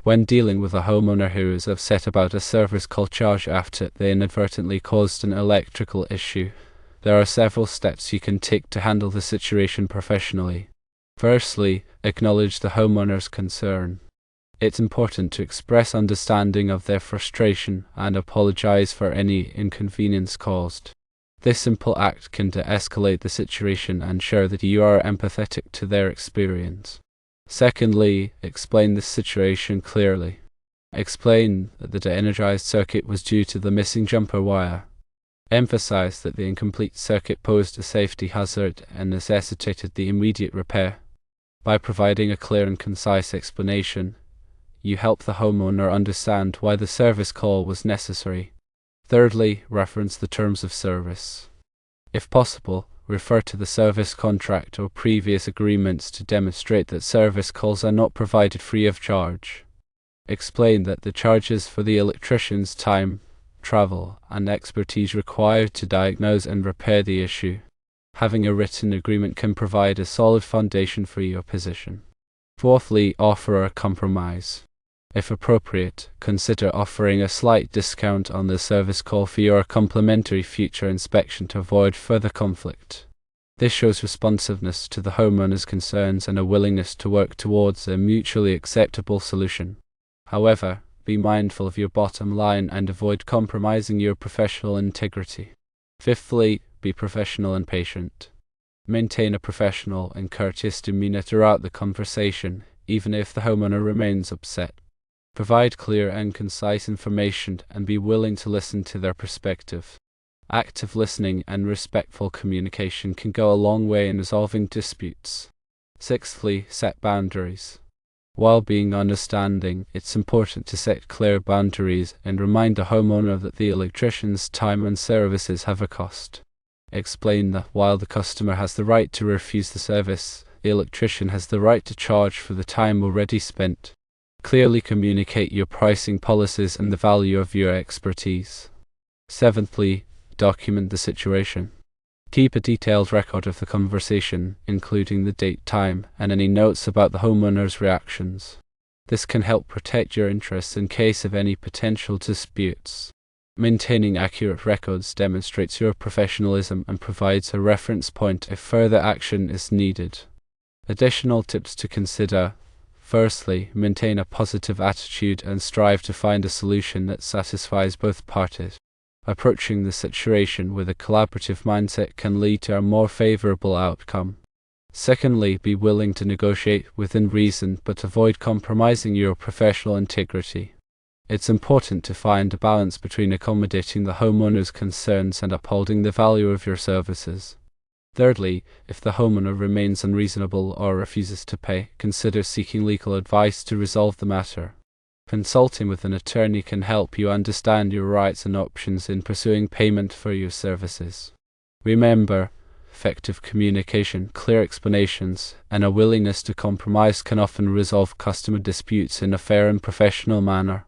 When dealing with a homeowner who is upset about a service call charge after they inadvertently caused an electrical issue, there are several steps you can take to handle the situation professionally. Firstly, acknowledge the homeowner's concern. It's important to express understanding of their frustration and apologize for any inconvenience caused. This simple act can de-escalate the situation and show that you are empathetic to their experience. Secondly, explain the situation clearly. Explain that the de-energized circuit was due to the missing jumper wire. Emphasize that the incomplete circuit posed a safety hazard and necessitated the immediate repair. By providing a clear and concise explanation, you help the homeowner understand why the service call was necessary. Thirdly, reference the terms of service. If possible, refer to the service contract or previous agreements to demonstrate that service calls are not provided free of charge. Explain that the charges for the electrician's time, travel, and expertise required to diagnose and repair the issue. Having a written agreement can provide a solid foundation for your position. Fourthly, offer a compromise. If appropriate, consider offering a slight discount on the service call fee or a complimentary future inspection to avoid further conflict. This shows responsiveness to the homeowner's concerns and a willingness to work towards a mutually acceptable solution. However, be mindful of your bottom line and avoid compromising your professional integrity. Fifthly, be professional and patient. Maintain a professional and courteous demeanor throughout the conversation, even if the homeowner remains upset. Provide clear and concise information and be willing to listen to their perspective. Active listening and respectful communication can go a long way in resolving disputes. Sixthly, set boundaries. While being understanding, it's important to set clear boundaries and remind the homeowner that the electrician's time and services have a cost. Explain that while the customer has the right to refuse the service, the electrician has the right to charge for the time already spent. Clearly communicate your pricing policies and the value of your expertise. Seventhly, document the situation. Keep a detailed record of the conversation, including the date, time, and any notes about the homeowner's reactions. This can help protect your interests in case of any potential disputes. Maintaining accurate records demonstrates your professionalism and provides a reference point if further action is needed. Additional tips to consider. Firstly, maintain a positive attitude and strive to find a solution that satisfies both parties. Approaching the situation with a collaborative mindset can lead to a more favorable outcome. Secondly, be willing to negotiate within reason but avoid compromising your professional integrity. It's important to find a balance between accommodating the homeowner's concerns and upholding the value of your services. Thirdly, if the homeowner remains unreasonable or refuses to pay, consider seeking legal advice to resolve the matter. Consulting with an attorney can help you understand your rights and options in pursuing payment for your services. Remember, effective communication, clear explanations, and a willingness to compromise can often resolve customer disputes in a fair and professional manner.